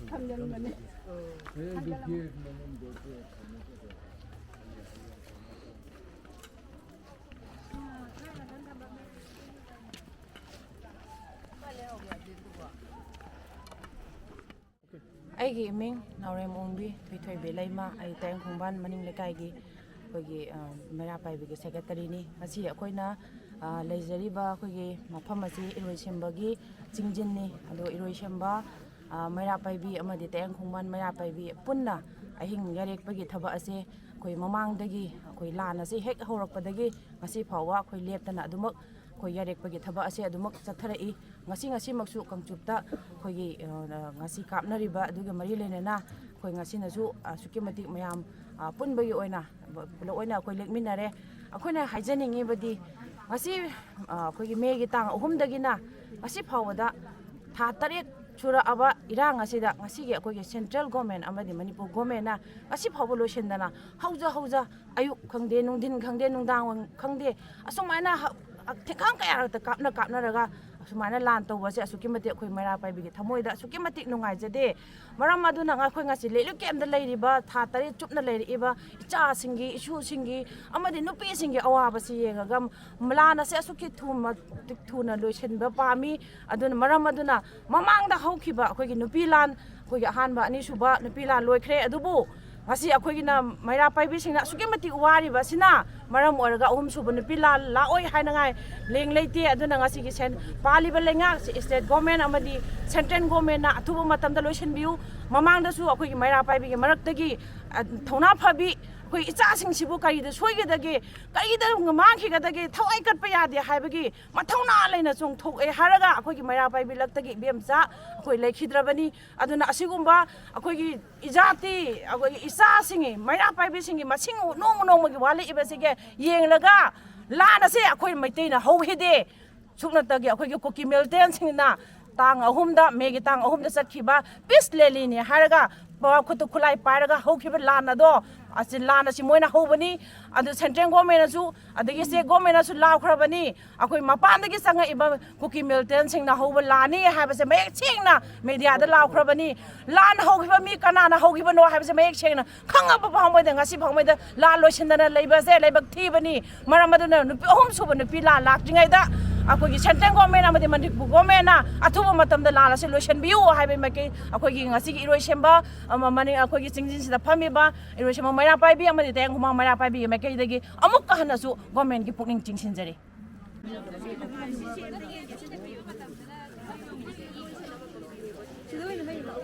감정만에. ꯑꯩꯒꯤ ꯏꯃꯤꯡ ꯅꯥꯎꯔꯦꯝ ꯑꯣꯡꯕꯤ ꯊꯣꯏꯊꯣꯏꯕꯤ ꯂꯩꯃ ꯑꯩ ꯇꯥꯌꯦꯡ ꯈꯣꯡꯕꯥꯟ ꯃꯅꯤꯡ ꯂꯩꯀꯥꯏꯒꯤ ꯑꯩꯈꯣꯏꯒꯤ ꯃꯩꯔꯥ ꯄꯥꯏꯕꯤꯒꯤ ꯁꯦꯀ꯭ꯔꯦꯇꯔꯤꯅꯤ ꯉꯁꯤ ꯑꯩꯈꯣꯏꯅ ꯂꯩꯖꯔꯤꯕ ꯑꯩꯈꯣꯏꯒꯤ ꯃꯐꯝ ꯑꯁꯤ ꯏꯔꯣꯏꯁꯦꯝꯕꯒꯤ ꯆꯤꯡꯖꯤꯟꯅꯤ ꯑꯗꯣ ꯏꯔꯣꯏꯁꯦꯝꯕ ꯃꯩꯔꯥ ꯄꯥꯏꯕꯤ ꯑꯃꯗꯤ ꯇꯥꯌꯦꯡ ꯈꯣꯡꯕꯥꯟ ꯃꯩꯔꯥ ꯄꯥꯏꯕꯤ ꯄꯨꯟꯅ ꯑꯍꯤꯡ ꯌꯥꯔꯦꯛꯄꯒꯤ ꯊꯕꯛ ꯑꯁꯤ ꯑꯩꯈꯣꯏ ꯃꯃꯥꯡꯗꯒꯤ ꯑꯩꯈꯣꯏ ꯂꯥꯟ ꯑꯁꯤ ꯍꯦꯛ ꯍꯧꯔꯛꯄꯗꯒꯤ ꯉꯁꯤ ꯐꯥꯎꯕ ꯑꯩꯈꯣꯏ ꯂꯦꯞꯇꯅ ꯑꯗꯨꯃꯛ ꯑꯩꯈꯣꯏ ꯌꯥꯔꯦꯛꯄꯒꯤ ꯊꯕꯛ ꯑꯁꯤ ꯑꯗꯨꯃꯛ ꯆꯠꯊꯔꯛꯏ ꯉꯁꯤꯃꯛꯁꯨ ꯀꯥꯡꯆꯨꯞꯇ ꯑꯩꯈꯣꯏꯒꯤ ꯉꯁꯤ ꯀꯥꯞꯅꯔꯤꯕ ꯑꯗꯨꯒ ꯃꯔꯤ ꯂꯩꯅꯅ ꯑꯩꯈꯣꯏ ꯉꯁꯤꯅꯁꯨ ꯑꯁꯨꯛꯀꯤ ꯃꯇꯤꯛ ꯃꯌꯥꯝ ꯄꯨꯟꯕꯒꯤ ꯑꯣꯏꯅ ꯄꯨꯂꯞ ꯑꯣꯏꯅ ꯑꯩꯈꯣꯏ ꯂꯦꯛꯃꯤꯟꯅꯔꯦ ꯑꯩꯈꯣꯏꯅ ꯍꯥꯏꯖꯅꯤꯡꯉꯤꯕꯗꯤ ꯉꯁꯤ ꯑꯩꯈꯣꯏꯒꯤ ꯃꯦꯒꯤ ꯇꯥꯡ 3ꯗꯒꯤꯅ ꯉꯁꯤ ꯐꯥꯎꯕꯗ ꯊꯥ 3 ꯁꯨꯔꯛꯑꯕ ꯏꯔꯥꯡ ꯑꯁꯤꯗ ꯉꯁꯤꯒꯤ ꯑꯩꯈꯣꯏꯒꯤ ꯁꯦꯟꯇ꯭ꯔꯦꯜ ꯒꯣꯔꯃꯦꯟ ꯑꯃꯗꯤ ꯃꯅꯤꯄꯨꯔ ꯒꯣꯔꯃꯦꯟꯅ ꯉꯁꯤ ꯐꯥꯎꯕ ꯂꯣꯏꯁꯤꯟꯗꯅ ꯍꯧꯖ ꯑꯌꯨꯛ ꯈꯪꯗꯦ ꯅꯨꯡꯊꯤꯟ ꯈꯪꯗꯦ ꯅꯨꯡꯗꯥꯡ ꯈꯪꯗꯦ ꯑꯁꯨꯃꯥꯏꯅ ꯊꯦꯡꯈꯥꯡ ꯀꯌꯥꯔꯛꯇ ꯀꯥꯞꯅꯔꯒ ꯑꯁꯨꯃꯥꯏꯅ ꯂꯥꯟ ꯇꯧꯕꯁꯦ ꯑꯁꯨꯛꯀꯤ ꯃꯇꯤꯛ ꯑꯩꯈꯣꯏ ꯃꯩꯔꯥ ꯄꯥꯏꯕꯤꯒꯤ ꯊꯃꯣꯏꯗ ꯑꯁꯨꯛꯀꯤ ꯃꯇꯤꯛ ꯅꯨꯡꯉꯥꯏꯖꯗꯦ ꯃꯔꯝ ꯑꯗꯨꯅ ꯑꯩꯈꯣꯏ ꯉꯁꯤ ꯂꯩꯂꯨꯞ ꯀꯦꯝꯞꯗ ꯂꯩꯔꯤꯕ ꯊꯥ 3 ꯆꯨꯞꯅ ꯂꯩꯔꯛꯏꯕ ꯏꯆꯥꯁꯤꯡꯒꯤ ꯏꯁꯨꯁꯤꯡꯒꯤ ꯑꯃꯗꯤ ꯅꯨꯄꯤꯁꯤꯡꯒꯤ ꯑꯋꯥꯕꯁꯤ ꯌꯦꯡꯉꯒ ꯂꯥꯟ ꯑꯁꯦ ꯑꯁꯨꯛꯀꯤ ꯊꯨꯅ ꯂꯣꯏꯁꯤꯟꯕ ꯄꯥꯝꯃꯤ ꯑꯗꯨꯅ ꯃꯔꯝ ꯑꯗꯨꯅ ꯃꯃꯥꯡꯗ ꯍꯧꯈꯤꯕ ꯑꯩꯈꯣꯏꯒ ꯅꯨꯄꯤ ꯂꯥꯟ ꯑꯩꯈꯣꯏꯒꯤ ꯑꯍꯥꯟꯕ ꯑꯅꯤꯁꯨꯕ ꯅꯨꯄꯤ ꯂꯥꯟ ꯂꯣꯏꯈ꯭ꯔꯦ ꯑꯗꯨꯕꯨ ꯉꯁꯤ ꯑꯩꯈꯣꯏꯒꯤꯅ ꯃꯩꯔꯥ ꯄꯥꯏꯕꯤꯁꯤꯡꯅ ꯑꯁꯨꯛꯀꯤ ꯃꯇꯤꯛ ꯋꯥꯔꯤꯕ ꯑꯁꯤꯅ ꯃꯔꯝ ꯑꯣꯏꯔꯒ ꯑꯍꯨꯝꯁꯨꯕ ꯅꯨꯄꯤ ꯂꯥꯟ ꯂꯥꯛꯑꯣꯏ ꯍꯥꯏꯅꯉꯥꯏ ꯂꯦꯡ ꯂꯩꯇꯦ ꯑꯗꯨꯅ ꯉꯁꯤꯒꯤ ꯄꯥꯜꯂꯤꯕ ꯂꯩꯉꯥꯛ ꯁ꯭ꯇꯦꯠ ꯒꯣꯔꯃꯦꯟ ꯑꯃꯗꯤ ꯁꯦꯟꯇ꯭ꯔꯦꯜ ꯒꯣꯔꯃꯦꯟꯅ ꯑꯊꯨꯕ ꯃꯇꯝꯗ ꯂꯣꯏꯁꯤꯟꯕꯤꯌꯨ ꯃꯃꯥꯡꯗꯁꯨ ꯑꯩꯈꯣꯏꯒꯤ ꯃꯩꯔꯥ ꯄꯥꯏꯕꯤꯒꯤ ꯃꯔꯛꯇꯒꯤ ꯊꯧꯅꯥ ꯐꯕꯤ ꯑꯩꯈꯣꯏ ꯏꯆꯥꯁꯤꯡꯁꯤꯕꯨ ꯀꯔꯤꯗ ꯁꯣꯏꯒꯗꯒꯦ ꯀꯔꯤꯗ ꯃꯥꯡꯈꯤꯒꯗꯒꯦ ꯊꯋꯥꯏ ꯀꯠꯄ ꯌꯥꯗꯦ ꯍꯥꯏꯕꯒꯤ ꯃꯊꯧꯅꯥ ꯂꯩꯅ ꯆꯣꯡꯊꯣꯛꯑꯦ ꯍꯥꯏꯔꯒ ꯑꯩꯈꯣꯏꯒꯤ ꯃꯩꯔꯥ ꯄꯥꯏꯕꯤ ꯂꯛꯇꯒꯤ ꯏꯕꯦꯝꯆꯥ ꯑꯩꯈꯣꯏ ꯂꯩꯈꯤꯗ꯭ꯔꯕꯅꯤ ꯑꯗꯨꯅ ꯑꯁꯤꯒꯨꯝꯕ ꯑꯩꯈꯣꯏꯒꯤ ꯏꯖꯥꯇꯤ ꯑꯩꯈꯣꯏꯒꯤ ꯏꯆꯥꯁꯤꯡꯒꯤ ꯃꯩꯔꯥ ꯄꯥꯏꯕꯤꯁꯤꯡꯒꯤ ꯃꯁꯤꯡ ꯅꯣꯡꯃꯒꯤ ꯋꯥꯠꯂꯛꯏꯕꯁꯤꯒ ꯌꯦꯡꯂꯒ ꯂꯥꯟ ꯑꯁꯦ ꯑꯩꯈꯣꯏ ꯃꯩꯇꯩꯅ ꯍꯧꯈꯤꯗꯦ ꯁꯨꯞꯅꯇꯒꯤ ꯑꯩꯈꯣꯏꯒꯤ ꯀꯨꯀꯤ ꯃꯤꯂꯤꯇꯦꯟꯁꯤꯡꯅ ꯇꯥꯡ 3ꯗ ꯃꯦꯒꯤ ꯇꯥꯡ 3ꯗ ꯆꯠꯈꯤꯕ ꯄꯤꯁ ꯂꯦꯂꯤꯅꯤ ꯍꯥꯏꯔꯒ ꯈꯨꯠꯇ ꯈꯨꯠꯂꯥꯏ ꯄꯥꯏꯔꯒ ꯍꯧꯈꯤꯕ ꯂꯥꯟ ꯑꯗꯣ ꯂꯥꯟ ꯑꯁꯤ ꯃꯣꯏꯅ ꯍꯧꯕꯅꯤ ꯑꯗꯨ ꯁꯦꯟꯇ꯭ꯔꯦꯜ ꯒꯣꯔꯃꯦꯟꯅꯁꯨ ꯑꯗꯒꯤ ꯁ꯭ꯇꯦꯠ ꯒꯣꯔꯃꯦꯟꯅꯁꯨ ꯂꯥꯎꯈ꯭ꯔꯕꯅꯤ ꯑꯩꯈꯣꯏ ꯃꯄꯥꯟꯗꯒꯤ ꯆꯪꯉꯛꯏꯕ ꯀꯨꯀꯤ ꯃꯤꯂꯤꯇꯦꯟꯁꯤꯡꯅ ꯍꯧꯕ ꯂꯥꯟꯅꯤ ꯍꯥꯏꯕꯁꯦ ꯃꯌꯦꯛ ꯁꯦꯡꯅ ꯃꯦꯗꯤꯌꯥꯗ ꯂꯥꯎꯈ꯭ꯔꯕꯅꯤ ꯂꯥꯟ ꯍꯧꯈꯤꯕ ꯃꯤ ꯀꯅꯥꯅ ꯍꯧꯈꯤꯕꯅꯣ ꯍꯥꯏꯕꯁꯦ ꯃꯌꯦꯛ ꯁꯦꯡꯅ ꯈꯪꯉꯕ ꯐꯥꯎꯕꯗ ꯉꯁꯤ ꯐꯥꯎꯕꯗ ꯂꯥꯟ ꯂꯣꯏꯁꯤꯟꯗꯅ ꯂꯩꯕꯁꯦ ꯂꯥꯏꯕꯛ ꯊꯤꯕꯅꯤ ꯃꯔꯝ ꯑꯗꯨꯅ ꯑꯍꯨꯝꯁꯨꯕ ꯅꯨꯄꯤ ꯂꯥꯟ ꯂꯥꯛꯇ꯭ꯔꯤꯉꯩꯗ ꯑꯩꯈꯣꯏꯒꯤ ꯁꯦꯟꯇ꯭ꯔꯦꯜ ꯒꯣꯔꯃꯦꯟ ꯑꯃꯗꯤ ꯃꯅꯤꯄꯨꯔ ꯒꯣꯔꯃꯦꯟꯅ ꯑꯊꯨꯕ ꯃꯇꯝꯗ ꯂꯥꯟ ꯑꯁꯤ ꯂꯣꯏꯁꯤꯟꯕꯤꯌꯨ ꯍꯥꯏꯕꯒꯤ ꯃꯥꯏꯀꯩ ꯑꯩꯈꯣꯏꯒꯤ ꯉꯁꯤꯒꯤ ꯏꯔꯣꯏꯁꯦꯝꯕ ꯃꯅꯤꯡ ꯑꯩꯈꯣꯏꯒꯤ ꯆꯤꯡꯖꯤꯟꯁꯤꯗ ꯐꯝꯃꯤꯕ ꯏꯔꯣꯏꯁꯦꯝꯕ ꯃꯩꯔꯥ ꯄꯥꯏꯕꯤ ꯑꯃꯗꯤ ꯇꯥꯌꯦꯡ ꯈꯣꯡꯕꯥꯟ ꯃꯩꯔꯥ ꯄꯥꯏꯕꯤꯒꯤ ꯃꯥꯏꯀꯩꯗꯒꯤ ꯑꯃꯨꯛꯀ ꯍꯟꯅꯁꯨ ꯒꯣꯔꯃꯦꯟꯒꯤ ꯄꯨꯛꯅꯤꯡ ꯆꯤꯡꯁꯤꯟꯖꯔꯤ 지도에는 왜 이러고?